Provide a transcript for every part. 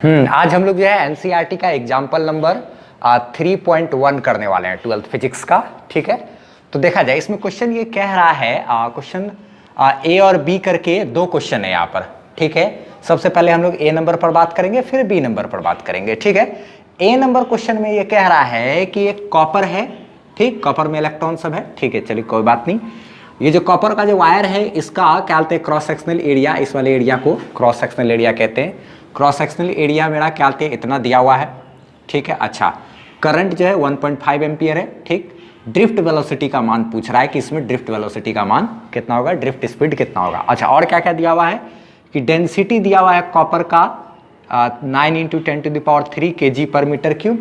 आज हम लोग जो है एनसीईआरटी का एग्जाम्पल नंबर 3.1 करने वाले हैं 12th फिजिक्स का। ठीक है, तो देखा जाए इसमें क्वेश्चन ये कह रहा है, क्वेश्चन ए और बी करके दो क्वेश्चन है यहाँ पर। ठीक है, सबसे पहले हम लोग ए नंबर पर बात करेंगे, फिर बी नंबर पर बात करेंगे। ठीक है, ए नंबर क्वेश्चन में ये कह रहा है कि एक कॉपर है, ठीक, कॉपर में इलेक्ट्रॉन सब है। ठीक है, चलिए कोई बात नहीं। ये जो कॉपर का जो वायर है इसका क्या बोलते हैं, क्रॉस सेक्शनल एरिया, इस वाले एरिया को क्रॉस सेक्शनल एरिया कहते हैं। क्रॉस सेक्शनल एरिया मेरा क्या बोलते हैं, इतना दिया हुआ है। ठीक है, अच्छा, करंट जो है 1.5 एम्पियर है। ठीक, ड्रिफ्ट वेलोसिटी का मान पूछ रहा है कि इसमें ड्रिफ्ट वेलोसिटी का मान कितना होगा, ड्रिफ्ट स्पीड कितना होगा। अच्छा, और क्या क्या दिया हुआ है कि डेंसिटी दिया हुआ है कॉपर का 9 × 10³ kg/m³।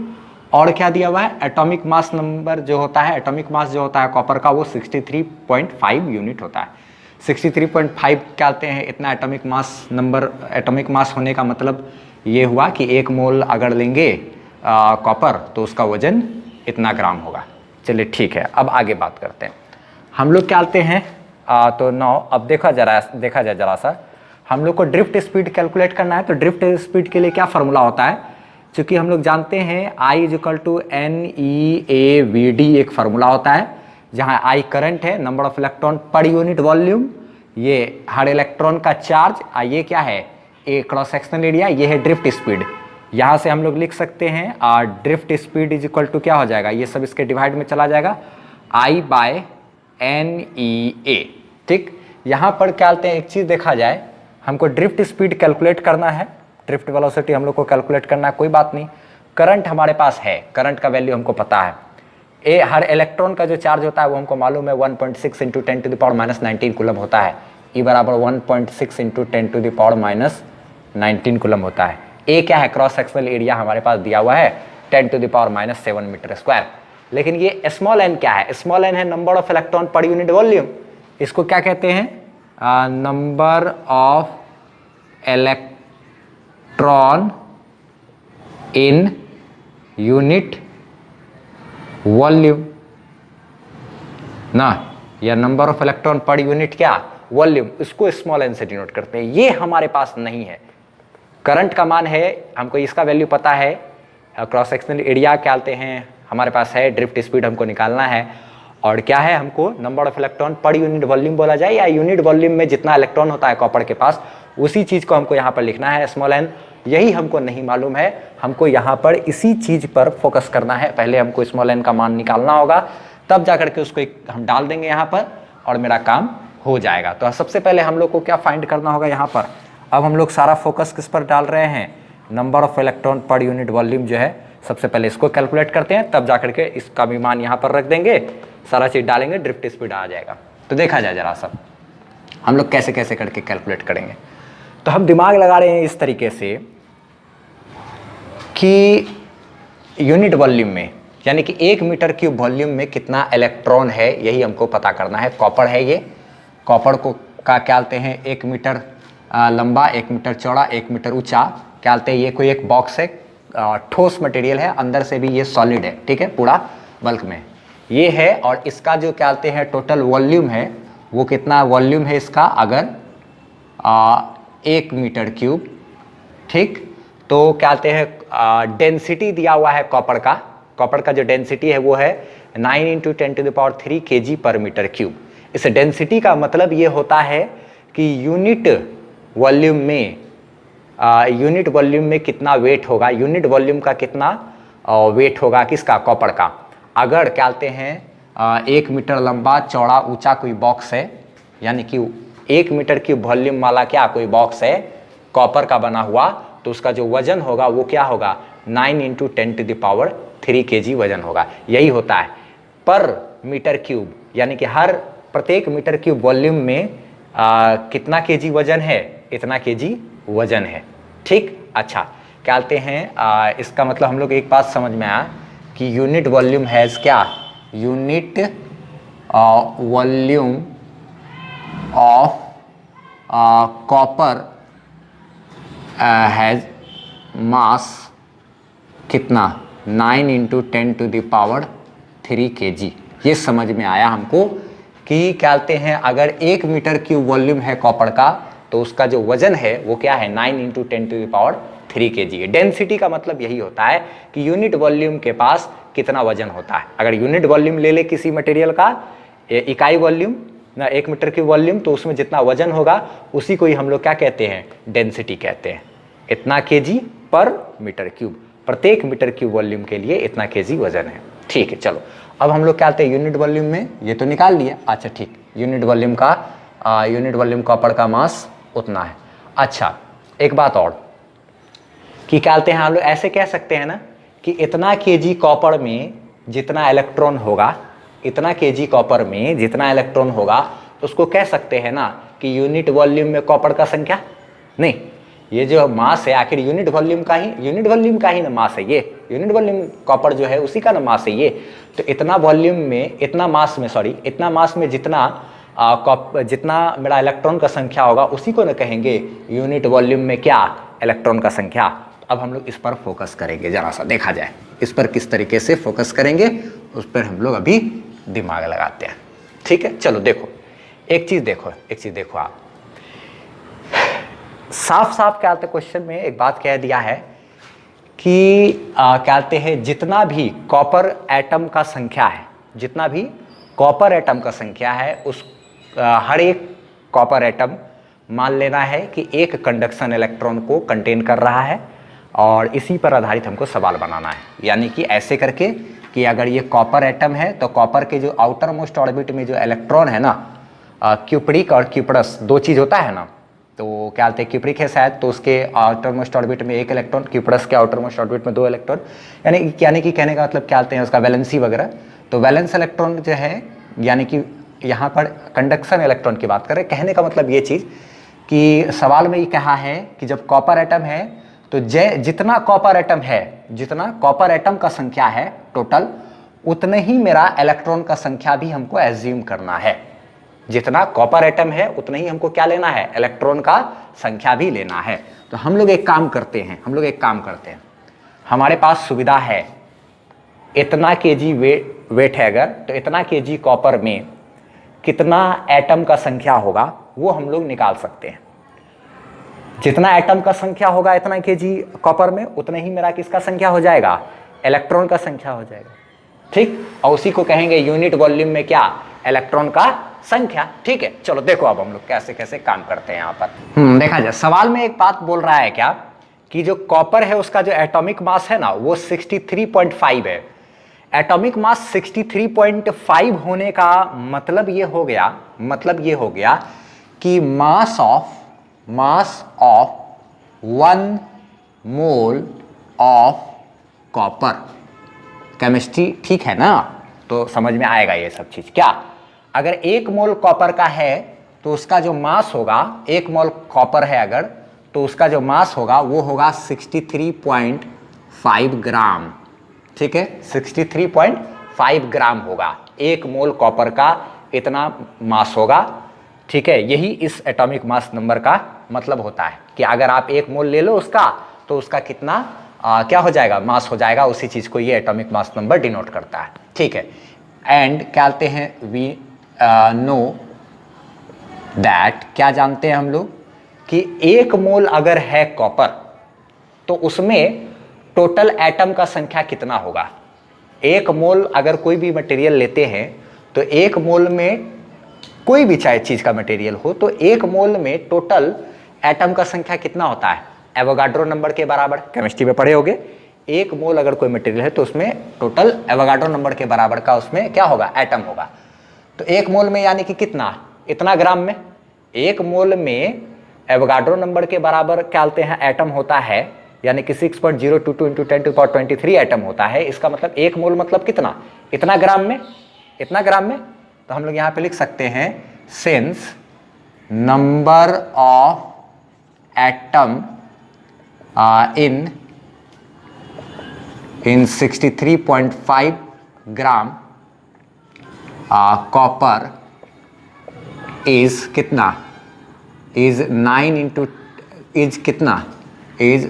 और क्या दिया हुआ है, एटॉमिक मास नंबर जो होता है, एटॉमिक मास जो होता है कॉपर का वो 63.5 यूनिट होता है। 63.5 क्या कहते हैं, इतना atomic mass number, atomic mass होने का मतलब ये हुआ कि 1 मोल अगर लेंगे कॉपर तो उसका वजन इतना ग्राम होगा। चलिए ठीक है, अब आगे बात करते हैं। हम लोग क्या कहते हैं तो 9, अब देखा जाए जरा सा, हम लोग को ड्रिफ्ट स्पीड कैलकुलेट करना है। तो ड्रिफ्ट स्पीड के लिए क्या फॉर्मूला होता है, क्योंकि हम लोग जानते हैं I = NeAVD एक फार्मूला होता है, जहां I करंट है, number of electron per unit volume, ये हर इलेक्ट्रॉन का चार्ज, ये क्या है, ए क्रॉस सेक्शनल एरिया, ये है ड्रिफ्ट स्पीड। यहां से हम लोग लिख सकते हैं ड्रिफ्ट स्पीड = क्या हो जाएगा, ये सब इसके डिवाइड में चला जाएगा, I/NeA। ठीक, यहां पर क्या बोलते हैं, एक चीज देखा जाए, हमको ड्रिफ्ट स्पीड कैलकुलेट करना है, ड्रिफ्ट वेलोसिटी हम लोग को कैलकुलेट करना है, कोई बात नहीं। करंट हमारे पास है, करंट का वैल्यू हमको पता है। ए हर इलेक्ट्रॉन का जो चार्ज होता है वो हमको मालूम है 1.6 × 10⁻19 कूलम होता है। E = 1.6 × 10⁻19 कूलम होता है। ए क्या है, क्रॉस सेक्शनल एरिया हमारे पास दिया हुआ है 10⁻⁷ m²। लेकिन ये स्मॉल n क्या है, स्मॉल n है number of electron per unit volume. इसको क्या कहते हैं, number of electron in unit volume ना, या number of electron per unit क्या वॉल्यूम, इसको स्मॉल n से डिनोट करते हैं। ये हमारे पास नहीं है। करंट का मान है, हमको इसका वैल्यू पता है, क्रॉस सेक्शनल एरिया क्या बोलते हैं हमारे पास है, ड्रिफ्ट स्पीड हमको निकालना है, और क्या है, हमको number of electron per unit volume बोला जाए, या यूनिट वॉल्यूम में जितना इलेक्ट्रॉन होता है कॉपर के पास, उसी चीज को हमको यहाँ पर लिखना है, स्मॉल n। यही हमको नहीं मालूम है, हमको यहाँ पर इसी चीज पर फोकस करना है। पहले हमको स्मॉल n का मान निकालना होगा, तब जाकर के उसको हम डाल देंगे यहाँ पर और मेरा काम हो जाएगा। तो सबसे पहले हम लोग को क्या फाइंड करना होगा यहाँ पर, अब हम लोग सारा फोकस किस पर डाल रहे हैं, number of electron per unit volume जो है, सबसे पहले इसको कैलकुलेट करते हैं, तब जाकर के इसका भी मान यहाँ पर रख देंगे, सारा चीज डालेंगे, ड्रिफ्ट स्पीड आ जाएगा। तो देखा जाए जरा सा हम लोग कैसे कैसे करके कैलकुलेट करेंगे। तो हम दिमाग लगा रहे हैं इस तरीके से कि यूनिट वॉल्यूम में, यानी कि 1 m³ वॉल्यूम में कितना इलेक्ट्रॉन है, यही हमको पता करना है। कॉपर है, ये कॉपर को क्या कहते हैं, 1 मीटर लंबा, 1 मीटर चौड़ा, 1 मीटर ऊंचा, क्या कहते हैं, ये कोई एक बॉक्स है, ठोस मटेरियल है, अंदर से भी ये सॉलिड है। ठीक है, पूरा बल्क में ये है, और इसका जो क्या कहते हैं टोटल वॉल्यूम है, वो कितना वॉल्यूम है इसका, अगर 1 m³। ठीक, तो क्या कहते हैं डेंसिटी दिया हुआ है कॉपर का, कॉपर का जो डेंसिटी है वो है 9 × 10³ kg/m³। इस डेंसिटी का मतलब ये होता है कि यूनिट वॉल्यूम में कितना वेट होगा, यूनिट वॉल्यूम का कितना वेट होगा, किसका, कॉपर का। अगर क्या कहते हैं 1 मीटर लंबा चौड़ा ऊंचा कोई बॉक्स है, यानी कि 1 m³ वॉल्यूम वाला क्या कोई बॉक्स है कॉपर का बना हुआ, तो उसका जो वजन होगा वो क्या होगा, 9 × 10³ kg वजन होगा। यही होता है पर m³, यानी कि हर प्रत्येक m³ वॉल्यूम में कितना kg वजन है, इतना kg वजन है। ठीक, अच्छा, क्या कहते हैं इसका मतलब हम लोग एक बात समझ में आया कि यूनिट वॉल्यूम हैज क्या, unit volume of copper has मास कितना, 9 × 10³ kg। ये समझ में आया हमको कि क्या कहते हैं, अगर 1 m³ वॉल्यूम है कॉपर का, तो उसका जो वजन है वो क्या है, 9 × 3 kg। डेंसिटी का मतलब यही होता है कि यूनिट वॉल्यूम के पास कितना वजन होता है। अगर यूनिट वॉल्यूम ले ले किसी मटेरियल का, इकाई वॉल्यूम ना 1 मीटर की वॉल्यूम, तो उसमें जितना वजन होगा उसी को ही हम लोग क्या कहते हैं, डेंसिटी कहते हैं। इतना kg पर मीटर क्यूब, प्रत्येक मीटर क्यूब वॉल्यूम के लिए इतना kg वजन है। ठीक है, चलो अब हम लोग क्या आते हैं यूनिट वॉल्यूम में, ये तो निकाल लिया। अच्छा ठीक, यूनिट वॉल्यूम कॉपर का मास उतना है। अच्छा एक बात और कि क्या कहते हैं, हम लोग ऐसे कह सकते हैं ना कि इतना kg कॉपर में जितना इलेक्ट्रॉन होगा, इतना kg कॉपर में जितना इलेक्ट्रॉन होगा, तो उसको कह सकते हैं ना कि यूनिट वॉल्यूम में कॉपर का संख्या। नहीं, ये जो मास है आखिर यूनिट वॉल्यूम का ही ना मास है, ये यूनिट वॉल्यूम कॉपर जो है उसी का ना मास है ये। तो इतना वॉल्यूम में, इतना मास में जितना मेरा इलेक्ट्रॉन का संख्या होगा उसी को ना कहेंगे यूनिट वॉल्यूम में क्या, इलेक्ट्रॉन का संख्या। अब हम लोग इस पर फोकस करेंगे, जरा सा देखा जाए इस पर किस तरीके से फोकस करेंगे, उस पर हम लोग अभी दिमाग लगाते हैं। ठीक है, चलो देखो एक चीज देखो आप, साफ क्या कहते हैं क्वेश्चन में एक बात कह दिया है कि कहते हैं जितना भी कॉपर एटम का संख्या है, उस हर एक कॉपर एटम मान लेना है कि एक कंडक्शन इलेक्ट्रॉन को कंटेन कर रहा है, और इसी पर आधारित हमको सवाल बनाना है। यानी कि ऐसे करके कि अगर ये कॉपर एटम है तो कॉपर के जो आउटर मोस्ट ऑर्बिट में जो इलेक्ट्रॉन है ना, क्यूप्रिक और क्यूपरस दो चीज़ होता है ना, तो क्या बोलते हैं क्यूप्रिक है शायद, तो उसके आउटर मोस्ट ऑर्बिट में एक इलेक्ट्रॉन, क्यूपरस के आउटर मोस्ट ऑर्बिट में 2 इलेक्ट्रॉन, यानी कि कहने का मतलब क्या बोलते हैं उसका वैलेंसी वगैरह। तो वैलेंस इलेक्ट्रॉन जो है, यानी कि यहाँ पर कंडक्शन इलेक्ट्रॉन की बात करें, कहने का मतलब ये चीज़ कि सवाल में ये कहा है कि जब कॉपर एटम है तो जितना कॉपर एटम का संख्या है टोटल, उतने ही मेरा इलेक्ट्रॉन का संख्या भी हमको एज्यूम करना है। जितना कॉपर एटम है उतना ही हमको क्या लेना है, इलेक्ट्रॉन का संख्या भी लेना है। तो हम लोग एक काम करते हैं, हमारे पास सुविधा है, इतना kg वेट है अगर, तो इतना kg कॉपर में कितना एटम का संख्या होगा वो हम लोग निकाल सकते हैं। जितना एटम का संख्या होगा इतना kg कॉपर में, उतना ही मेरा किसका संख्या हो जाएगा, इलेक्ट्रॉन का संख्या हो जाएगा। ठीक, और उसी को कहेंगे यूनिट वॉल्यूम में क्या, इलेक्ट्रॉन का संख्या। ठीक है, चलो देखो अब हम लोग कैसे कैसे काम करते हैं यहाँ पर। देखा जाए, सवाल में एक बात बोल रहा है क्या कि जो कॉपर है उसका जो एटॉमिक मास है ना वो 63.5 है। एटॉमिक मास 63.5 होने का मतलब ये हो गया कि mass of 1 mole of copper. Chemistry ठीक है ना, तो समझ में आएगा ये सब चीज। क्या, अगर 1 मोल कॉपर का है तो उसका जो मास होगा, 1 मोल कॉपर है अगर, तो उसका जो मास होगा वो होगा 63.5 ग्राम। ठीक है, 63.5 ग्राम होगा, 1 मोल कॉपर का इतना मास होगा। ठीक है, यही इस एटॉमिक मास नंबर का मतलब होता है कि अगर आप 1 मोल ले लो उसका, तो उसका कितना क्या हो जाएगा, मास हो जाएगा। उसी चीज को ये एटॉमिक मास नंबर डिनोट करता है। ठीक है, एंड क्या कहते हैं, वी नो दैट, क्या जानते हैं हम लोग कि 1 मोल अगर है कॉपर तो उसमें टोटल एटम का संख्या कितना होगा। 1 मोल अगर कोई भी मटेरियल लेते हैं तो 1 मोल में कोई भी चाहे चीज का मटेरियल हो, तो 1 मोल में टोटल एटम का संख्या कितना होता है, एवोगाड्रो नंबर के बराबर। केमिस्ट्री में पढ़े होगे, 1 मोल अगर कोई मटेरियल है तो उसमें टोटल एवोगाड्रो नंबर के बराबर का उसमें क्या होगा, एटम होगा। तो 1 मोल में यानी कि कितना, इतना ग्राम में। 1 मोल में एवोगाड्रो नंबर के बराबर क्या बोलते हैं एटम होता है, यानी कि 6.022 × 10⁻23 एटम होता है। इसका मतलब 1 मोल मतलब कितना, इतना ग्राम में। तो हम लोग यहाँ पे लिख सकते हैं, since number of atom in 63.5 gram copper is कितना, इज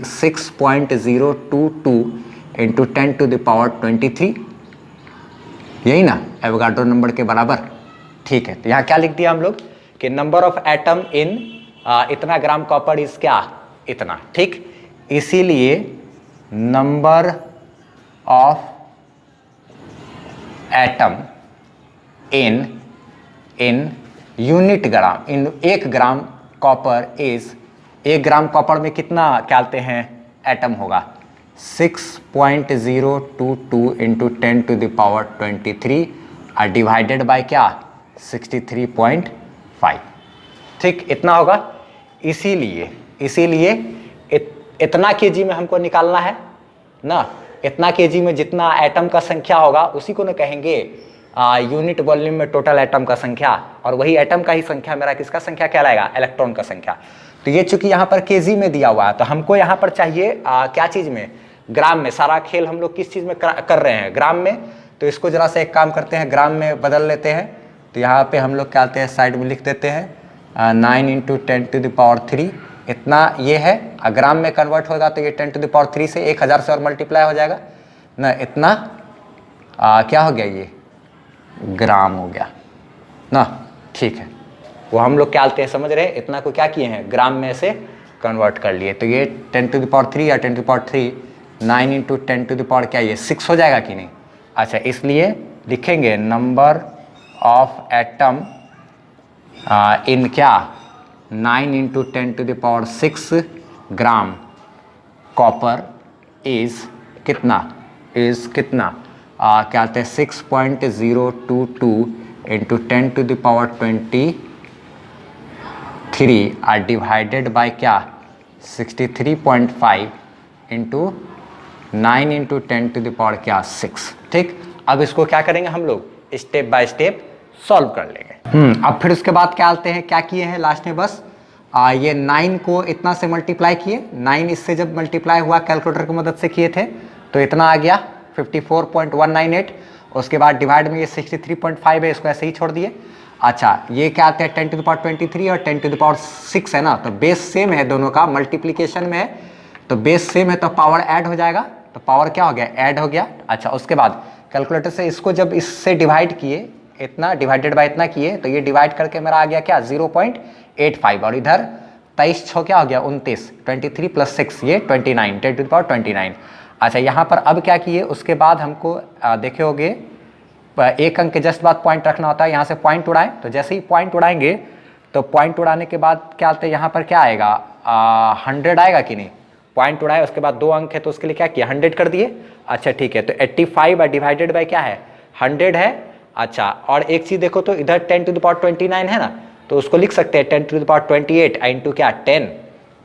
6.022 × 10⁻23, यही ना एवोगाड्रो नंबर के बराबर। ठीक है, तो यहाँ क्या लिख दिया हम लोग कि नंबर ऑफ एटम इन इतना ग्राम कॉपर इज क्या, इतना। ठीक, इसीलिए number of atom in unit gram, in 1 gram copper is, 1 gram copper में कितना क्या कहते हैं एटम होगा, 6.022 इंटू 10⁻23 और डिवाइडेड बाय क्या 63.5। ठीक, इतना होगा। इसीलिए इतना केजी में हमको निकालना है ना, इतना केजी में जितना एटम का संख्या होगा उसी को ना कहेंगे यूनिट वॉल्यूम में टोटल एटम का संख्या, और वही एटम का ही संख्या मेरा किसका संख्या कहलाएगा, इलेक्ट्रॉन का संख्या। तो ये चूंकि यहाँ पर केजी में दिया हुआ है तो हमको यहाँ पर चाहिए क्या चीज में, ग्राम में। सारा खेल हम लोग किस चीज में कर रहे हैं, ग्राम में। तो इसको जरा सा एक काम करते हैं, ग्राम में बदल लेते हैं। तो यहाँ पे हम लोग क्या कहते हैं, साइड में लिख देते हैं 9 इंटू 10⁻³ इतना ये है। ग्राम में कन्वर्ट होगा तो ये 10⁻³ से 1000 से और मल्टीप्लाई हो जाएगा ना, इतना क्या हो गया, ये ग्राम हो गया ना। ठीक है, वो हम लोग क्या आते हैं समझ रहे हैं, इतना को क्या किए हैं ग्राम में से कन्वर्ट कर लिए। तो ये 10⁻³ या 10⁻³ 9 इंटू 10⁻, क्या ये 6 हो जाएगा कि नहीं। अच्छा, इसलिए लिखेंगे नंबर ऑफ एटम इन क्या 9 इंटू 10⁻6 ग्राम कॉपर इज कितना, क्या कहते हैं 6.022 इंटू 10⁻23 आर डिवाइडेड बाय क्या 63.5 इंटू 9 इंटू 10⁻, क्या 6। ठीक, अब इसको क्या करेंगे हम लोग, स्टेप बाय स्टेप सॉल्व कर लेंगे। अब फिर उसके बाद क्या आते हैं, क्या किए हैं लास्ट में, बस ये 9 को इतना से मल्टीप्लाई किए, 9 इससे जब मल्टीप्लाई हुआ कैलकुलेटर की मदद से किए थे तो इतना आ गया 54.198। उसके बाद डिवाइड में ये 63.5 है, इसको ऐसे ही छोड़ दिए। अच्छा, ये क्या आते हैं 10⁻23 और 10⁻6 है ना, तो बेस सेम है दोनों का, मल्टीप्लीकेशन में है तो बेस सेम है तो पावर ऐड हो जाएगा, तो पावर क्या हो गया, ऐड हो गया। अच्छा, उसके बाद कैलकुलेटर से इसको जब इससे डिवाइड किए, इतना डिवाइडेड बाय इतना किए, तो ये डिवाइड करके मेरा आ गया क्या 0.85, और इधर 23 6 क्या हो गया 29, 23 + 6 ये 29, 10⁻29। अच्छा, यहाँ पर अब क्या किए, उसके बाद हमको देखे होगे 1 अंक के जस्ट बाद पॉइंट रखना होता है, यहाँ से पॉइंट उड़ाएं। तो जैसे ही पॉइंट उड़ाएंगे तो पॉइंट उड़ाने के बाद क्या आते हैं, यहाँ पर क्या आएगा 100 आएगा कि नहीं। पॉइंट उड़ाए, उसके बाद 2 अंक है तो उसके लिए क्या किया 100 कर दिए। अच्छा, ठीक है, तो 85 डिवाइडेड बाय क्या है 100 है। अच्छा, और एक चीज़ देखो तो इधर 10⁻29 है ना, तो उसको लिख सकते हैं 10⁻28 इंटू क्या 10,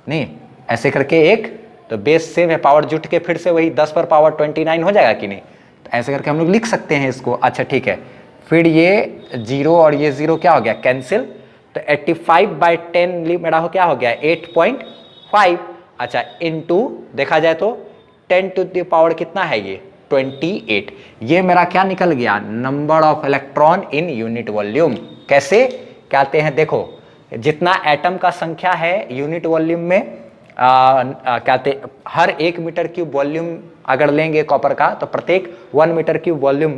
नहीं ऐसे करके एक, तो बेस सेम है, पावर जुट के फिर से वही 10⁻29 हो जाएगा कि नहीं। तो ऐसे करके हम लोग लिख सकते हैं इसको। अच्छा, ठीक है, फिर ये 0 और ये 0 क्या हो गया कैंसिल, तो 85/10 मेरा हो क्या हो गया 8.5। अच्छा, इनटू देखा जाए तो 10⁻, कितना है ये 28। ये मेरा क्या निकल गया, number of electron in unit volume. कैसे कहते हैं, देखो जितना एटम का संख्या है यूनिट वॉल्यूम में कहते हर 1 मीटर क्यूब वॉल्यूम अगर लेंगे कॉपर का, तो प्रत्येक 1 मीटर क्यूब वॉल्यूम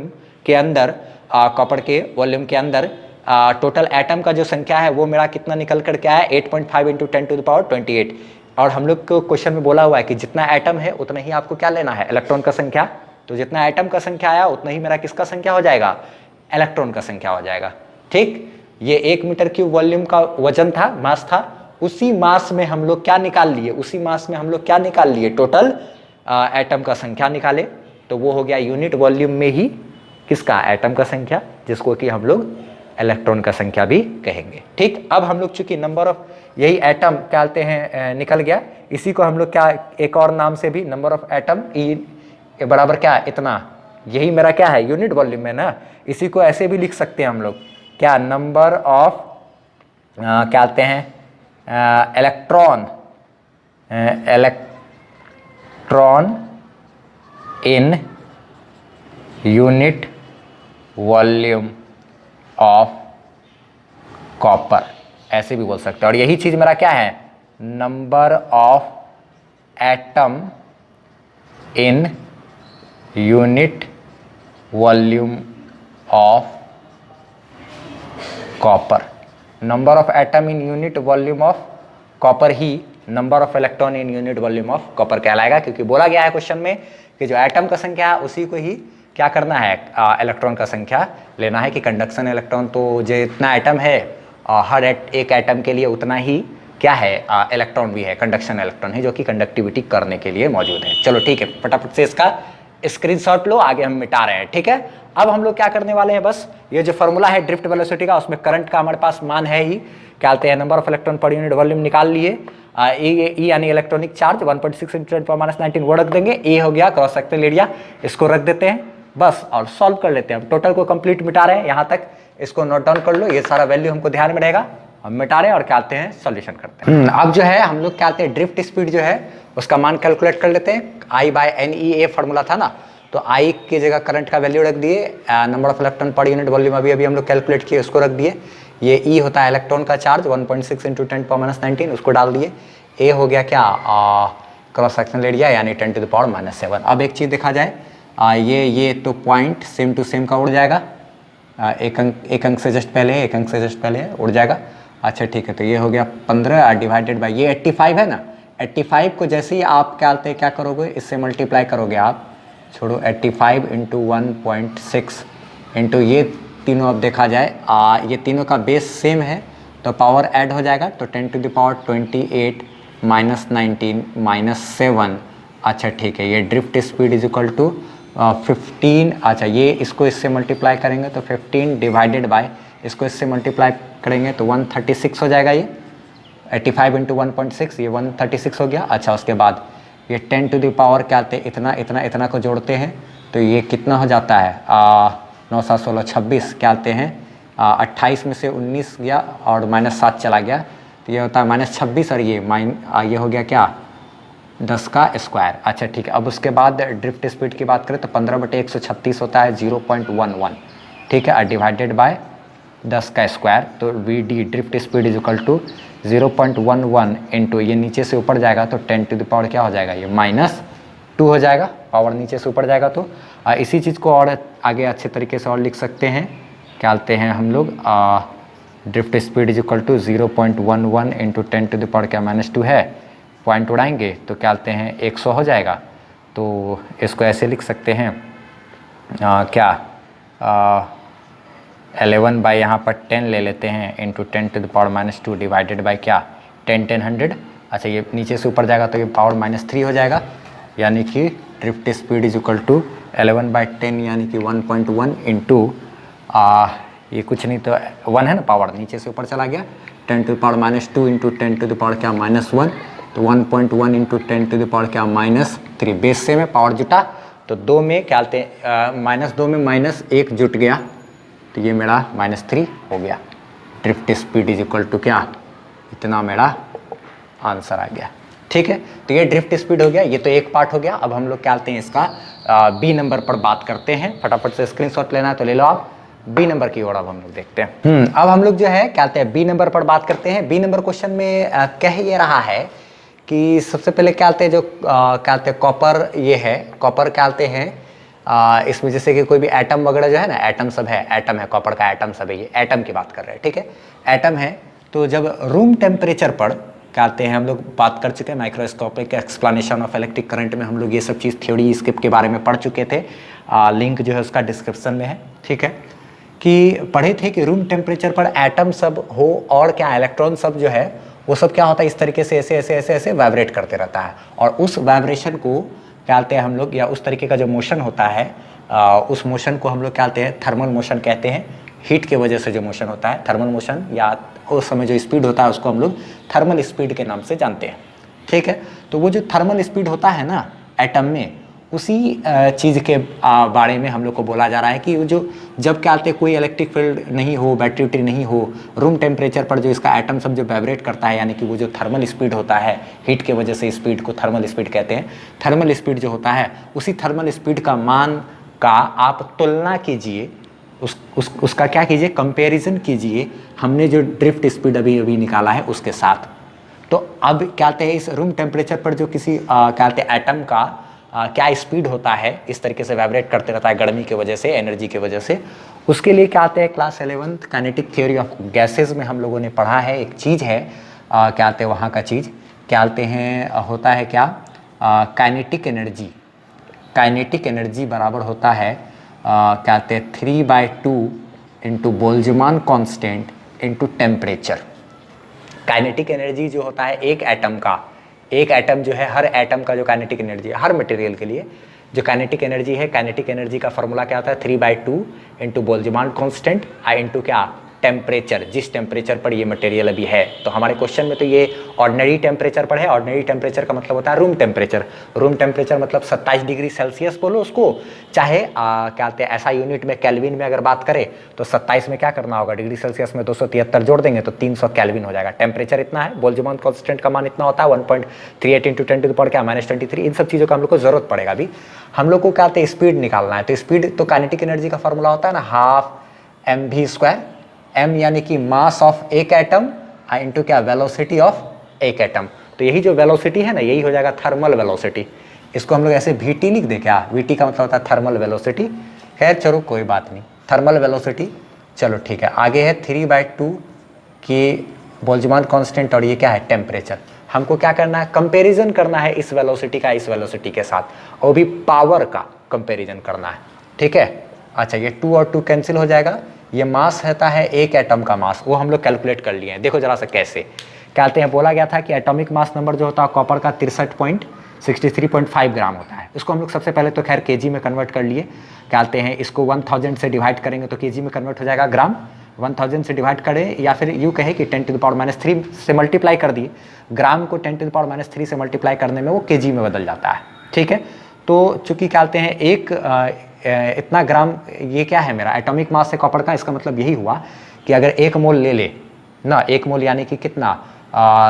के अंदर कॉपर के वॉल्यूम के अंदर टोटल एटम का जो संख्या है वो मेरा कितना निकल कर क्या है 8.5 इंटू 10⁻28। और हम लोग को क्वेश्चन में बोला हुआ है कि जितना एटम है उतना ही आपको क्या लेना है, इलेक्ट्रॉन का संख्या। तो जितना एटम का संख्या आया उतना ही मेरा किसका संख्या हो जाएगा, इलेक्ट्रॉन का संख्या हो जाएगा। ठीक, ये 1 मीटर क्यूब वॉल्यूम का वजन था, मास था, उसी मास में हम लोग क्या निकाल लिए, टोटल एटम का संख्या निकाले, तो वो हो गया यूनिट वॉल्यूम में ही किसका, एटम का संख्या, जिसको कि हम लोग इलेक्ट्रॉन का संख्या भी कहेंगे। ठीक, अब हम लोग चूंकि नंबर ऑफ यही एटम क्या कहते हैं निकल गया, इसी को हम लोग क्या एक और नाम से भी नंबर ऑफ एटम ई बराबर क्या इतना, यही मेरा क्या है यूनिट वॉल्यूम में ना, इसी को ऐसे भी लिख सकते हैं हम लोग क्या, नंबर ऑफ क्या कहते हैं electron in unit volume of copper, ऐसे भी बोल सकते हैं। और यही चीज मेरा क्या है, number of atom in unit volume of copper, number of atom in unit volume of copper he number of electron in unit volume of copper कहलाएगा, क्योंकि बोला गया है क्वेश्चन में कि जो एटम का संख्या है उसी को ही क्या करना है, इलेक्ट्रॉन का संख्या लेना है। कि कंडक्शन इलेक्ट्रॉन तो जितना एटम है हर एक एटम के लिए उतना ही क्या है इलेक्ट्रॉन भी है, कंडक्शन इलेक्ट्रॉन है जो कि कंडक्टिविटी करने के लिए मौजूद है। चलो ठीक है, फटाफट से इसका स्क्रीनशॉट लो, आगे हम मिटा रहे हैं। ठीक है, अब हम लोग क्या करने वाले हैं, बस ये जो फॉर्मूला है ड्रिफ्ट वेलोसिटी का, उसमें करंट का हमारे पास मान है ही, क्या कहते हैं number of electron per unit volume निकाल लिए। ए यानी इलेक्ट्रॉनिक चार्ज 1.6 × 10⁻⁹ वो रख देंगे। ए हो गया क्रॉस सेक्शनल एरिया, इसको रख देते हैं बस और सॉल्व कर लेते हैं। हम टोटल को कंप्लीट मिटा रहे हैं, यहाँ तक इसको नोट डाउन कर लो, ये सारा वैल्यू हमको ध्यान में रहेगा। हम मिटा रहे हैं और क्या कहते हैं सॉल्यूशन करते हैं। अब जो है हम लोग क्या कहते हैं ड्रिफ्ट स्पीड जो है उसका मान कैलकुलेट कर लेते हैं। I/NEA फॉर्मूला था ना, तो I की जगह करंट का वैल्यू रख दिए, number of electron per unit volume अभी हम लोग कैलकुलेट किए उसको रख दिए। ये E होता है इलेक्ट्रॉन का चार्ज 1.6 × 10⁻⁹ उसको डाल दिए। A हो गया क्या क्रॉस सेक्शनल एरिया यानी 10⁻⁷। अब एक चीज़ देखा जाए, ये तो पॉइंट सेम टू सेम का उड़ जाएगा, एक अंक से जस्ट पहले उड़ जाएगा। अच्छा ठीक है, तो ये हो गया 15 डिवाइडेड बाई ये 85 है ना, 85 को जैसे ही आप क्या करोगे इससे मल्टीप्लाई करोगे आप, छोड़ो 85 × 1.6 इंटू ये तीनों, अब देखा जाए ये तीनों का बेस सेम है तो पावर ऐड हो जाएगा, तो 10⁻28 -19 -7। अच्छा ठीक है, ये drift speed is equal to 15। अच्छा ये इसको इससे मल्टीप्लाई करेंगे तो 15 डिवाइडेड बाय इसको इससे मल्टीप्लाई करेंगे तो 136 हो जाएगा। ये 85 × 1.6 ये 136 हो गया। अच्छा उसके बाद ये 10 टू द पावर क्या आते इतना को जोड़ते हैं तो ये कितना हो जाता है 9 7 16 26 क्या आते हैं 28 में से 19 गया और -7 चला गया तो ये होता है -26 और ये हो गया क्या 10 का स्क्वायर। अच्छा ठीक है, अब उसके बाद ड्रिफ्ट स्पीड की बात करें तो 15/136 होता है 0.11। ठीक है, डिवाइडेड बाय 10 का स्क्वायर, तो VD drift speed is equal to 0.11 into ये नीचे से ऊपर जाएगा तो 10 टू द पावर क्या हो जाएगा ये -2 हो जाएगा, पावर नीचे से ऊपर जाएगा। तो इसी चीज़ को और आगे अच्छे तरीके से और लिख सकते हैं, क्या बोलते हैं हम लोग drift speed is equal to 0.11 into 10 to the power क्या -2 है, पॉइंट उड़ाएंगे तो क्या बोलते हैं 100 हो जाएगा। तो इसको ऐसे लिख सकते हैं 11 बाई यहाँ पर 10 ले लेते हैं into 10 to the power -2 divided by क्या 10 100। अच्छा ये नीचे से ऊपर जाएगा तो ये पावर -3 हो जाएगा, यानी कि drift speed is equal to 11/10 यानी कि 1.1 इंटू ये कुछ नहीं तो 1 है ना, पावर नीचे से ऊपर चला गया 10 to the power -2 into 10 to the power क्या -1 तो 1.1 इंटू 10 टू द पावर क्या -3। बेस से में पावर जुटा तो 2 में क्या बोलते हैं -2 में -1 जुट गया तो ये मेरा -3 हो गया। Drift speed is equal to क्या इतना मेरा आंसर आ गया। ठीक है, तो ये ड्रिफ्ट स्पीड हो गया, ये तो एक पार्ट हो गया। अब हम लोग क्या बोलते हैं इसका बी नंबर पर बात करते हैं। फटाफट से स्क्रीनशॉट लेना है तो ले लो आप। बी नंबर की ओर अब हम लोग देखते हैं। अब हम लोग जो है क्या बोलते हैं बी नंबर पर बात करते हैं। बी नंबर क्वेश्चन में कह ये रहा है कि सबसे पहले क्या बोलते हैं जो क्या बोलते हैं कॉपर, ये है कॉपर क्या बोलते हैं इसमें जैसे कि कोई भी एटम वगैरह जो है ना, एटम सब है, एटम है कॉपर का, एटम सब है, ये एटम की बात कर रहे हैं। ठीक है, एटम है तो जब रूम टेम्परेचर पर क्या कहते हैं हम लोग बात कर चुके हैं microscopic explanation of electric current में, हम लोग ये सब चीज़ थ्योरी स्किप के बारे में पढ़ चुके थे। लिंक जो है उसका डिस्क्रिप्शन में है। ठीक है, कि पढ़े थे कि रूम टेम्परेचर पर एटम सब हो और क्या इलेक्ट्रॉन सब जो है वो सब क्या होता है इस तरीके से ऐसे ऐसे ऐसे ऐसे वाइब्रेट करते रहता है, और उस वाइब्रेशन को क्या कहते हैं हम लोग, या उस तरीके का जो मोशन होता है उस मोशन को हम लोग क्या कहते हैं थर्मल मोशन कहते हैं। हीट के वजह से जो मोशन होता है थर्मल मोशन, या उस समय जो स्पीड होता है उसको हम लोग थर्मल स्पीड के नाम से जानते हैं। ठीक है, तो वो जो थर्मल स्पीड होता है ना एटम में, उसी चीज़ के बारे में हम लोग को बोला जा रहा है कि जो जब क्या कहते हैं कोई इलेक्ट्रिक फील्ड नहीं हो, बैटरी उटरी नहीं हो, रूम टेम्परेचर पर जो इसका एटम सब जो वाइब्रेट करता है, यानी कि वो जो थर्मल स्पीड होता है, हीट के वजह से स्पीड को थर्मल स्पीड कहते हैं। थर्मल स्पीड जो होता है उसी थर्मल स्पीड का मान का आप तुलना कीजिए, उसका क्या कीजिए कंपैरिजन कीजिए हमने जो ड्रिफ्ट स्पीड अभी अभी निकाला है उसके साथ। तो अब क्या कहते हैं इस रूम टेम्परेचर पर जो किसी क्या कहते हैं एटम का क्या स्पीड होता है, इस तरीके से वाइब्रेट करते रहता है गर्मी की वजह से, एनर्जी की वजह से, उसके लिए क्या आते हैं class 11th kinetic theory of gases में हम लोगों ने पढ़ा है। एक चीज़ है क्या आते हैं वहाँ का चीज़ क्या बोलते हैं होता है क्या, काइनेटिक एनर्जी। काइनेटिक एनर्जी बराबर होता है क्या कहते हैं 3/2 into Boltzmann constant into temperature. Kinetic energy जो होता है एक एटम का, एक एटम जो है, हर एटम का जो काइनेटिक एनर्जी है हर मटेरियल के लिए जो काइनेटिक एनर्जी है, काइनेटिक एनर्जी का फॉर्मूला क्या होता है 3/2 इंटू बोल्ट्जमान कांस्टेंट इंटू क्या टेम्परेचर, जिस टेम्परेचर पर ये मटेरियल अभी है। तो हमारे क्वेश्चन में तो ये ऑर्डिनरी टेम्परेचर पर है। ऑर्डिनरी टेम्परेचर का मतलब होता है रूम टेम्परेचर। रूम टेम्परेचर मतलब 27 डिग्री सेल्सियस बोलो उसको, चाहे क्या कहते हैं ऐसा यूनिट में केल्विन में अगर बात करें तो 27 में क्या करना होगा, डिग्री सेल्सियस में 273 जोड़ देंगे तो 300 केल्विन हो जाएगा। टेम्परेचर इतना है, बोल्ट्जमान कांस्टेंट का मान इतना होता है 1.38 इंटू 10 टू द पावर क्या -23। इन सब चीज़ों का हम लोग को जरूरत पड़ेगा। अभी हम लोग को क्या कहते हैं स्पीड निकालना है, तो स्पीड तो काइनेटिक एनर्जी का फॉर्मूला होता है ना ½ mv², m यानी कि मास ऑफ एक एटम इंटू क्या वेलोसिटी ऑफ एक एटम। तो यही जो वेलोसिटी है ना, यही हो जाएगा थर्मल वेलोसिटी। इसको हम लोग ऐसे vt लिख दे क्या, vt का मतलब होता है थर्मल वेलोसिटी। खैर चलो कोई बात नहीं, थर्मल वेलोसिटी। चलो ठीक है, आगे है 3/2 की बोल्ट्जमान कांस्टेंट और ये क्या है टेम्परेचर। हमको क्या करना है, कंपेरिजन करना है इस वेलोसिटी का इस वेलोसिटी के साथ, और भी पावर का कंपेरिजन करना है। ठीक है, अच्छा ये 2 और 2 कैंसिल हो जाएगा। ये मास रहता है एक एटम का मास, वो हम लोग कैलकुलेट कर लिए हैं। देखो जरा सा कैसे कहते हैं, बोला गया था कि एटॉमिक मास नंबर जो होता है कॉपर का 63.5 ग्राम होता है। इसको हम लोग सबसे पहले तो खैर केजी में कन्वर्ट कर लिए। कहते हैं इसको 1000 से डिवाइड करेंगे तो केजी में कन्वर्ट हो जाएगा ग्राम। 1000 से डिवाइड करें या फिर यूँ कहे कि 10⁻³ से मल्टीप्लाई कर दिए। ग्राम को 10⁻³ से मल्टीप्लाई करने में वो केजी में बदल जाता है। ठीक है, तो चूँकि कहते हैं एक इतना ग्राम, ये क्या है मेरा एटॉमिक मास है कॉपर का, इसका मतलब यही हुआ कि अगर 1 मोल ले ले ना, 1 मोल यानी कि कितना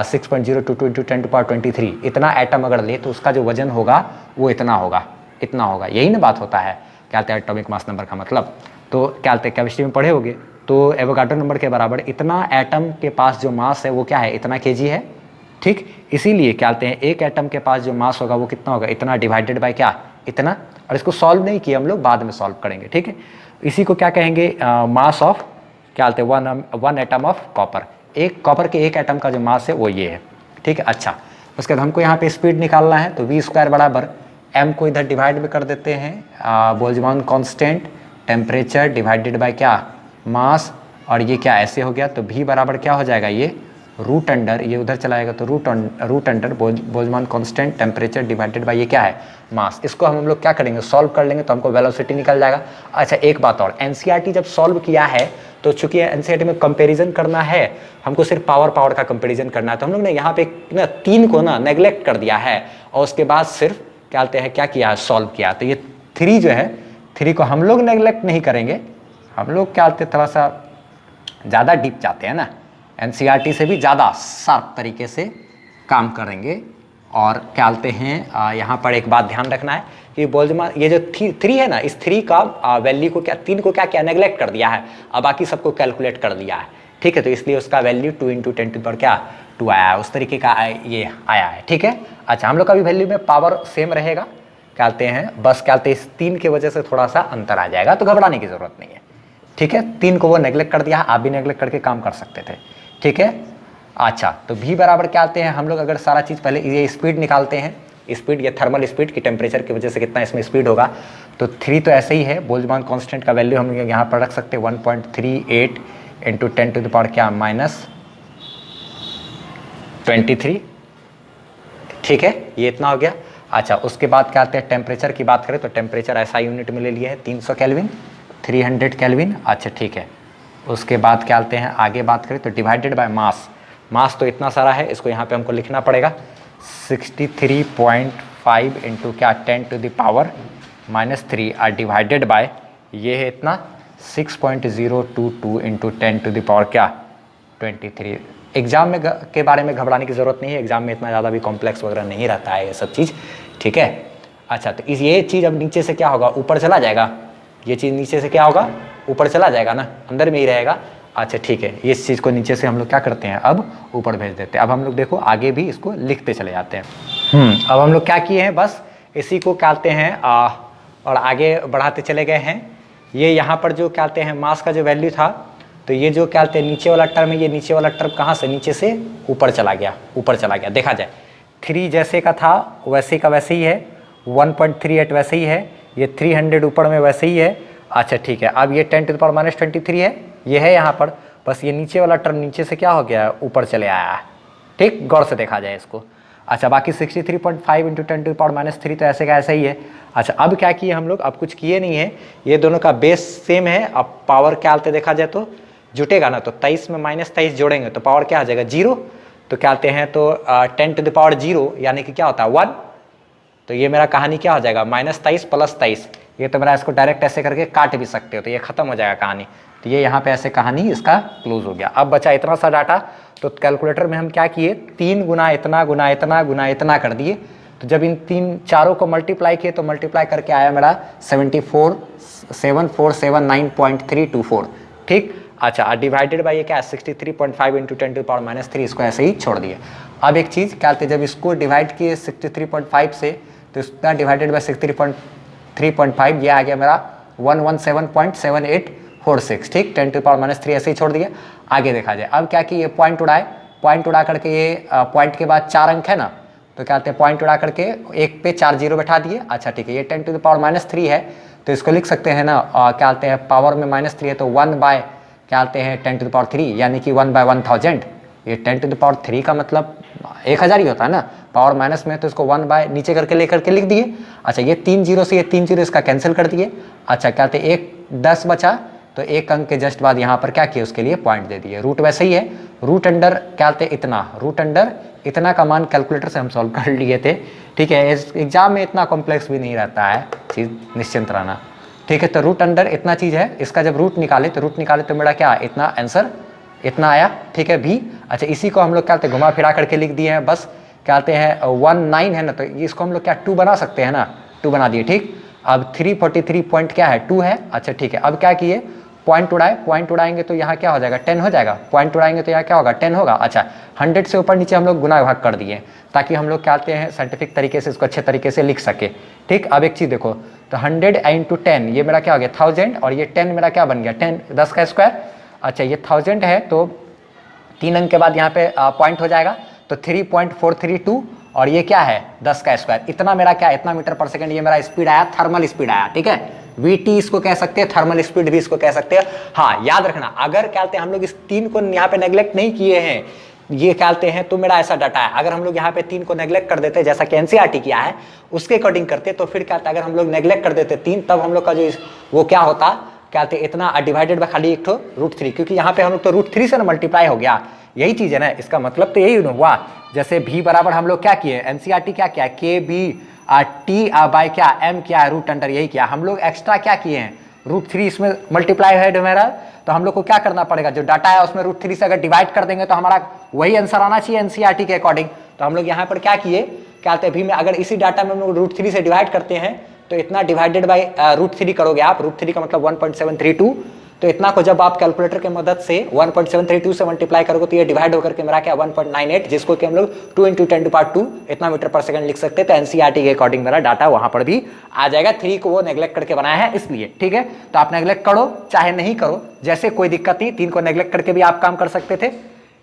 6.022 इंटू 10⁻23, इतना एटम अगर ले तो उसका जो वजन होगा वो इतना होगा, इतना होगा। यही ना बात होता है क्या कहते हैं एटॉमिक मास नंबर का मतलब। तो क्या कहते हैं केमिस्ट्री में पढ़े होगे, तो एवोगाड्रो नंबर के बराबर इतना एटम के पास जो मास है वो क्या है, इतना केजी है। ठीक, इसीलिए क्या कहते हैं एक एटम के पास जो मास होगा वो कितना होगा, इतना डिवाइडेड बाय क्या, इतना। और इसको सॉल्व नहीं किया हम लोग, बाद में सॉल्व करेंगे। ठीक है, इसी को क्या कहेंगे मास ऑफ क्या कहते हैं वन एटम ऑफ कॉपर। एक कॉपर के एक एटम का जो मास है वो ये है। ठीक है, अच्छा उसके बाद हमको यहाँ पे स्पीड निकालना है, तो v² बराबर m को इधर डिवाइड में कर देते हैं Boltzmann constant temperature divided bye क्या मास, और ये क्या ऐसे हो गया। तो v बराबर क्या हो जाएगा, ये रूट अंडर, ये उधर चला जाएगा तो root under Boltzmann constant temperature divided by ये क्या है मास। इसको हम लोग क्या करेंगे, सॉल्व कर लेंगे तो हमको वेलोसिटी निकल जाएगा। अच्छा एक बात और, एनसीईआरटी जब सॉल्व किया है तो चूंकि एनसीईआरटी में कंपैरिजन करना है, हमको सिर्फ पावर का कंपैरिजन करना है, तो हम लोग ने यहाँ पे ना 3 को ना नेग्लेक्ट कर दिया है और उसके बाद सिर्फ क्या कहते हैं क्या किया है, सॉल्व किया। तो ये 3 जो है, 3 को हम लोग नेग्लेक्ट नहीं करेंगे, हम लोग क्या कहते हैं थोड़ा सा ज़्यादा डीप जाते हैं ना, एनसीईआरटी से भी ज़्यादा शार्प तरीके से काम करेंगे। और क्या बोलते हैं यहाँ पर एक बात ध्यान रखना है कि बोल्ट्जमान ये जो 3 है ना, इस 3 का वैल्यू को क्या 3 को क्या किया नेग्लेक्ट कर दिया है, अब बाकी सबको कैलकुलेट कर दिया है। ठीक है, तो इसलिए उसका वैल्यू 2 इंटू 10 टू पर क्या 2 आया है, उस तरीके का ये आया है। ठीक है, अच्छा हम लोग का भी वैल्यू में पावर सेम रहेगा, क्या बोलते हैं बस क्या बोलते हैं इस 3 की वजह से थोड़ा सा अंतर आ जाएगा, तो घबराने की जरूरत नहीं है। ठीक है, 3 को वो नेग्लेक्ट कर दिया, आप भी नेग्लेक्ट करके काम कर सकते थे। ठीक है, अच्छा तो v बराबर क्या आते हैं, हम लोग अगर सारा चीज़ पहले ये स्पीड निकालते हैं, स्पीड ये थर्मल स्पीड की टेम्परेचर की वजह से कितना इसमें स्पीड होगा, तो 3 तो ऐसे ही है। बोल्ट्जमान कांस्टेंट का वैल्यू हम यहाँ पर रख सकते हैं 1.38 इंटू 10 टू द पावर क्या -23। ठीक है, ये इतना हो गया। अच्छा उसके बाद क्या आते हैं टेम्परेचर की बात करें तो टेम्परेचर ऐसा यूनिट में ले लिया है 300 केल्विन, 300 केल्विन। अच्छा ठीक है, उसके बाद क्या आते हैं आगे बात करें तो डिवाइडेड बाय मास, मास तो इतना सारा है, इसको यहाँ पे हमको लिखना पड़ेगा 63.5 इंटू क्या 10 टू द पावर -3 और डिवाइडेड बाय ये है इतना 6.022 इंटू 10 टू द पावर क्या 23। एग्जाम में के बारे में घबराने की ज़रूरत नहीं है, एग्जाम में इतना ज़्यादा भी कॉम्प्लेक्स वगैरह नहीं रहता है ये सब चीज़। ठीक है, अच्छा तो ये चीज़ अब नीचे से क्या होगा, ऊपर चला जाएगा, ये चीज़ नीचे से क्या होगा ऊपर चला जाएगा ना, अंदर में ही रहेगा। अच्छा ठीक है, इस चीज़ को नीचे से हम लोग क्या करते हैं अब ऊपर भेज देते हैं। अब हम लोग देखो आगे भी इसको लिखते चले जाते हैं। अब हम लोग क्या किए हैं, बस इसी को क्या कहते हैं और आगे बढ़ाते चले गए हैं। ये यहाँ पर जो क्या कहते हैं मास का जो वैल्यू था, तो ये जो क्या कहते हैं नीचे वाला टर्म है, ये नीचे वाला टर्म कहाँ से नीचे से ऊपर चला गया, ऊपर चला गया। देखा जाए 3 जैसे का था वैसे का वैसे ही है, 1.38 वैसे ही है, ये 300 ऊपर में वैसे ही है। अच्छा ठीक है, अब ये 10⁻⁻23 है, ये है यहाँ पर, बस ये नीचे वाला टर्म नीचे से क्या हो गया, ऊपर चले आया है। ठीक, गौर से देखा जाए इसको। अच्छा बाकी 63.5 × 10⁻³ तो ऐसे का ऐसा ही है। अच्छा अब क्या किए हम लोग, अब कुछ किए नहीं है, ये दोनों का बेस सेम है। अब पावर क्या आते देखा जाए तो जुटेगा ना, तो 23 में -23 जोड़ेंगे तो पावर क्या आ जाएगा 0। तो क्या आते हैं तो 10⁻0 यानी कि क्या होता है 1। तो ये मेरा कहानी क्या हो जाएगा -23 + 23। ये तो मेरा इसको डायरेक्ट ऐसे करके काट भी सकते हो, तो ये खत्म हो जाएगा कहानी। तो ये यहाँ पे ऐसे कहानी इसका क्लोज हो गया। अब बचा इतना सा डाटा, तो कैलकुलेटर में हम क्या किए 3 गुना इतना गुना इतना गुना इतना कर दिए। तो जब इन तीन चारों को मल्टीप्लाई किए तो मल्टीप्लाई करके आया मेरा 74,747,9.324। ठीक, अच्छा डिवाइडेड बाई ये क्या है 63.5 × 10⁻³ इसको ऐसे ही छोड़ दिए। अब एक चीज़ क्या कहते, जब इसको डिवाइड किए 63.5 से तो इसका डिवाइडेड बाई 63.5 ये आ गया मेरा 117.7846। ठीक, 10⁻³ ऐसे ही छोड़ दिए। आगे देखा जाए, अब क्या कि ये पॉइंट उड़ाए, पॉइंट उड़ा करके ये पॉइंट के बाद 4 अंक है ना, तो क्या कहते हैं पॉइंट उड़ा करके एक पे 4 जीरो बैठा दिए। अच्छा ठीक है, ये 10⁻³ है तो इसको लिख सकते हैं ना, क्या कहते हैं पावर में -3 है तो 1 बाय क्या कहते हैं 10⁻³ यानी कि 1/1000। ये 10⁻³ का मतलब 1000 ही होता है ना, पावर माइनस में तो इसको 1 बाय नीचे करके लेकर के लिख दिए। अच्छा ये 3 जीरो से ये 3 जीरो इसका कैंसिल कर दिए। अच्छा क्या कहते हैं एक 10 बचा, तो एक अंक के जस्ट बाद यहाँ पर क्या किया उसके लिए पॉइंट दे दिए। रूट वैसे ही है, रूट अंडर क्या कहते हैं इतना, रूट अंडर इतना का मान कैलकुलेटर से हम सॉल्व कर लिए थे। ठीक है, इस एग्जाम में इतना कॉम्प्लेक्स भी नहीं रहता है चीज़, निश्चिंत रहना। ठीक है, तो रूट अंडर इतना चीज़ है, इसका जब रूट निकाले तो मेरा क्या इतना आंसर इतना आया। ठीक है भी। अच्छा इसी को हम लोग क्या कहते हैं घुमा फिरा करके लिख दिए हैं, बस क्या कहते हैं 19 है ना, तो इसको हम लोग क्या 2 बना सकते हैं ना, 2 बना दिए। ठीक, अब 343 पॉइंट क्या है 2 है। अच्छा ठीक है, अब क्या किए पॉइंट उड़ाए, पॉइंट उड़ाएंगे तो यहाँ क्या हो जाएगा 10 हो जाएगा, पॉइंट उड़ाएंगे तो यहाँ क्या होगा 10 होगा। अच्छा 100 से ऊपर नीचे हम लोग गुना भाग कर दिए ताकि हम लोग क्या कहते हैं साइंटिफिक तरीके से इसको अच्छे तरीके से लिख सके। ठीक, अब एक चीज़ देखो, तो 100 × 10 ये मेरा क्या हो गया 1000, और ये 10 मेरा क्या बन गया 10 10 का स्क्वायर। अच्छा ये 1000 है तो 3 अंक के बाद यहाँ पे पॉइंट हो जाएगा तो 3.432, और ये क्या है 10 का स्क्वायर। इतना मेरा क्या इतना मीटर पर सेकंड ये मेरा स्पीड आया, थर्मल स्पीड आया। ठीक है, VT इसको कह सकते हैं, थर्मल स्पीड भी इसको कह सकते हैं। हाँ याद रखना, अगर क्या कहते हैं हम लोग इस 3 को यहाँ पे नेग्लेक्ट नहीं किए हैं, ये क्या कहते हैं तो मेरा ऐसा डाटा है। अगर हम लोग यहाँ पे 3 को नेग्लेक्ट कर देते जैसा कि NCERT किया है उसके अकॉर्डिंग करते, तो फिर क्या कहते हैं अगर हम लोग नेग्लेक्ट कर देते 3, तब हम लोग का जो वो क्या होता क्या कहते इतना डिवाइडेड बाय खाली एक ठो √3, क्योंकि यहाँ पे हम लोग तो √3 से ना मल्टीप्लाई हो गया। यही चीज़ है ना, इसका मतलब तो यही हुआ। जैसे भी बराबर हम लोग क्या किए NCERT क्या किया KB/T बाय क्या M क्या है रूट अंडर, यही किया। हम लोग एक्स्ट्रा क्या किए हैं √3 इसमें मल्टीप्लाई है मेरा, तो हम लोग को क्या करना पड़ेगा जो डाटा है उसमें √3 से अगर डिवाइड कर देंगे तो हमारा वही आंसर आना चाहिए NCERT के अकॉर्डिंग। तो हम लोग यहाँ पर क्या किए क्या कहते हैं भी में अगर इसी डाटा में हम लोग √3 से डिवाइड करते हैं तो इतना डिवाइडेड बाय √3 करोगे आप, √3 का मतलब 1.732, तो इतना को जब आप कैलकुलेटर की मदद से 1.732 से मल्टीप्लाई करोगे तो ये डिवाइड होकर के मेरा क्या 1.98, जिसको कि हम लोग 2 × 10⁻² इतना मीटर पर सेकंड लिख सकते हैं। तो NCERT के अकॉर्डिंग मेरा डाटा वहां पर भी आ जाएगा। 3 को वो नेग्लेक्ट करके बनाया है इसलिए। ठीक है, तो आप नेग्लेक्ट करो चाहे नहीं करो, जैसे कोई दिक्कत नहीं, 3 को नेग्लेक्ट करके भी आप काम कर सकते थे।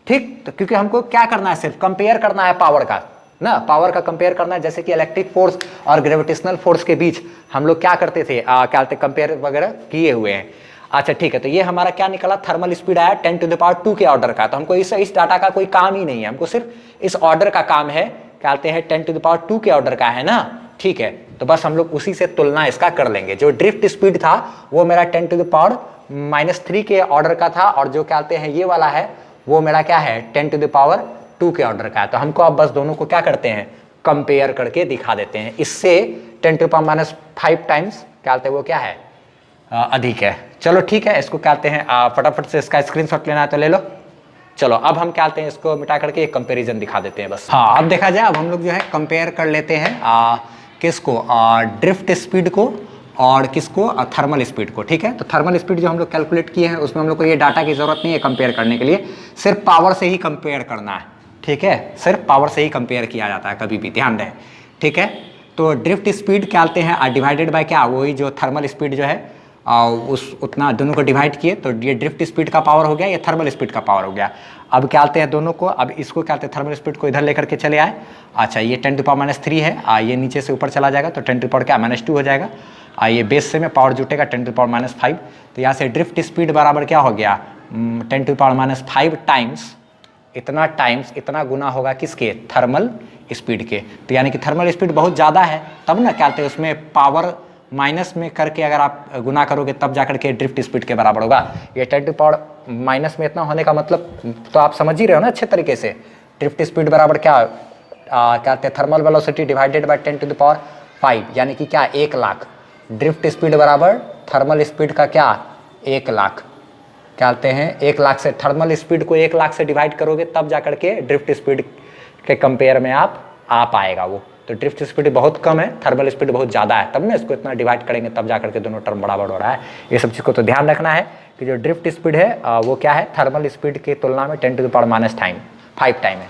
ठीक, तो क्योंकि हमको क्या करना है सिर्फ कंपेयर करना है पावर का ना, पावर का कंपेयर करना है। जैसे कि इलेक्ट्रिक फोर्स और ग्रेविटेशनल फोर्स के बीच हम लोग क्या करते थे क्या कहते कंपेयर वगैरह किए हुए हैं। अच्छा ठीक है, तो ये हमारा क्या निकला थर्मल स्पीड आया 10⁻² के ऑर्डर का। तो हमको इस डाटा का कोई काम ही नहीं है, हमको सिर्फ इस ऑर्डर का काम है, कहते हैं 10⁻² के ऑर्डर का है ना। ठीक है, तो बस हम लोग उसी से तुलना इसका कर लेंगे। जो ड्रिफ्ट स्पीड था वो मेरा 10⁻³ के ऑर्डर का था, और जो कहते हैं ये वाला है वो मेरा क्या है 10⁻² के ऑर्डर का है। तो हमको अब बस दोनों को क्या करते हैं कंपेयर करके दिखा देते हैं। इससे 10⁻⁵ टाइम्स क्या कहते हैं वो क्या है अधिक है। चलो ठीक है, इसको कहते हैं फटाफट से इसका स्क्रीनशॉट लेना है तो ले लो। चलो अब हम क्या कहते हैं इसको मिटा करके एक कंपैरिजन दिखा देते हैं बस। हाँ अब देखा जाए, अब हम लोग जो है कंपेयर कर लेते हैं किसको ड्रिफ्ट स्पीड को और किसको थर्मल स्पीड को। ठीक है, तो थर्मल स्पीड जो हम लोग कैलकुलेट किए हैं उसमें हम लोग को ये डाटा की जरूरत नहीं है कंपेयर करने के लिए, सिर्फ पावर से ही कंपेयर करना है। ठीक है, सिर्फ पावर से ही कंपेयर किया जाता है कभी भी, ध्यान रहे। ठीक है, तो ड्रिफ्ट स्पीड क्या कहते हैं डिवाइडेड बाय क्या वही जो थर्मल स्पीड जो है उस उतना दोनों को डिवाइड किए तो ये ड्रिफ्ट स्पीड का पावर हो गया, ये थर्मल स्पीड का पावर हो गया। अब क्या आते हैं दोनों को, अब इसको क्या आते हैं थर्मल स्पीड को इधर लेकर के चले आए। अच्छा ये 10⁻³ है, ये नीचे से ऊपर चला जाएगा तो 10⁻² हो जाएगा। ये बेस से में पावर जुटेगा 10⁻⁵। तो यहाँ से ड्रिफ्ट स्पीड बराबर क्या हो गया 10⁻⁵ टाइम्स इतना गुना होगा किसके, थर्मल स्पीड के। तो यानी कि थर्मल स्पीड बहुत ज़्यादा है, तब ना क्या कहते हैं उसमें पावर माइनस में करके अगर आप गुना करोगे तब जाकर के ड्रिफ्ट स्पीड के बराबर होगा। ये 10⁻⁻ में इतना होने का मतलब तो आप समझ ही रहे हो ना अच्छे तरीके से। ड्रिफ्ट स्पीड बराबर क्या कहते हैं थर्मल वेलोसिटी डिवाइडेड बाय 10⁵, यानी कि क्या 1 लाख। ड्रिफ्ट स्पीड बराबर थर्मल स्पीड का क्या 1 लाख। क्या कहते हैं 1 लाख से थर्मल स्पीड को 1 लाख से डिवाइड करोगे तब जाकर के ड्रिफ्ट स्पीड के कंपेयर में आप आ पाएगा वो। तो ड्रिफ्ट स्पीड बहुत कम है, थर्मल स्पीड बहुत ज़्यादा है, तब ना इसको इतना डिवाइड करेंगे तब जाकर के दोनों टर्म बराबर हो रहा है। ये सब चीज़ को तो ध्यान रखना है कि जो ड्रिफ्ट स्पीड है वो क्या है थर्मल स्पीड की तुलना में 10⁻⁵ टाइम है।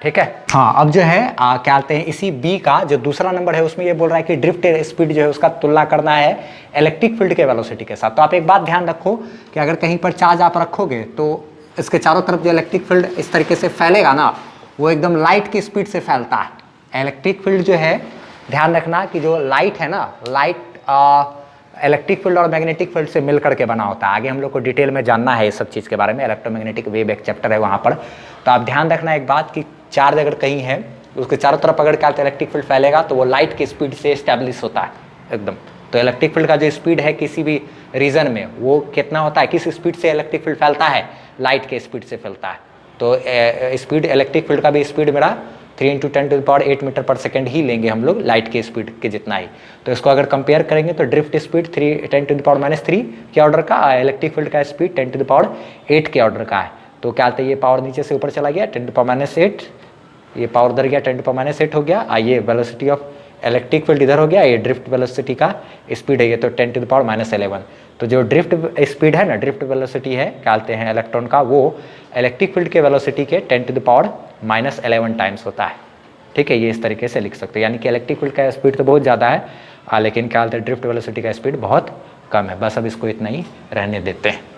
ठीक है। हाँ अब जो है क्या कहते हैं इसी बी का जो दूसरा नंबर है उसमें ये बोल रहा है कि ड्रिफ्ट स्पीड जो है उसका तुलना करना है इलेक्ट्रिक फील्ड के वेलोसिटी के साथ। तो आप एक बात ध्यान रखो कि अगर कहीं पर चार्ज आप रखोगे तो इसके चारों तरफ जो इलेक्ट्रिक फील्ड इस तरीके से फैलेगा ना, वो एकदम लाइट की स्पीड से फैलता है। इलेक्ट्रिक फील्ड जो है ध्यान रखना कि जो लाइट है ना, लाइट इलेक्ट्रिक फील्ड और मैग्नेटिक फील्ड से मिल करके बना होता है। आगे हम लोग को डिटेल में जानना है इस सब चीज़ के बारे में, इलेक्ट्रोमैग्नेटिक वेव एक चैप्टर है वहाँ पर। तो आप ध्यान रखना एक बात कि चार्ज अगर कहीं है उसके चारों तरफ अगर क्या इलेक्ट्रिक फील्ड फैलेगा तो वो लाइट की स्पीड से स्टैब्लिश होता है एकदम। तो इलेक्ट्रिक फील्ड का जो स्पीड है किसी भी रीजन में वो कितना होता है, किस स्पीड से इलेक्ट्रिक फील्ड फैलता है, लाइट के स्पीड से फैलता है। तो स्पीड इलेक्ट्रिक फील्ड का भी स्पीड मेरा 3 × 10⁸ मीटर पर सेकेंड ही लेंगे हम लोग, लाइट के स्पीड के जितना ही। तो इसको अगर कंपेयर करेंगे तो ड्रिफ्ट स्पीड 10⁻³ के ऑर्डर का, इलेक्ट्रिक फील्ड का स्पीड 10⁸ के ऑर्डर का है। तो क्या कहते हैं ये पावर नीचे से ऊपर चला गया 10⁻⁸, ये पावर उधर गया 10⁻⁸ हो गया। ये वेलोसिटी ऑफ इलेक्ट्रिक फील्ड इधर हो गया, ये ड्रिफ्ट वेलोसिटी का स्पीड है ये तो 10⁻11। तो जो ड्रिफ्ट स्पीड है ना, ड्रिफ्ट वेलोसिटी है क्या कहते हैं इलेक्ट्रॉन का, वो इलेक्ट्रिक फील्ड के वेलोसिटी के 10⁻11 टाइम्स होता है। ठीक है, ये इस तरीके से लिख सकते हो। यानी कि इलेक्ट्रिक फील्ड का स्पीड तो बहुत ज़्यादा है लेकिन क्या कहते हैं ड्रिफ्ट वेलोसिटी का स्पीड बहुत कम है। बस अब इसको इतना ही रहने देते हैं।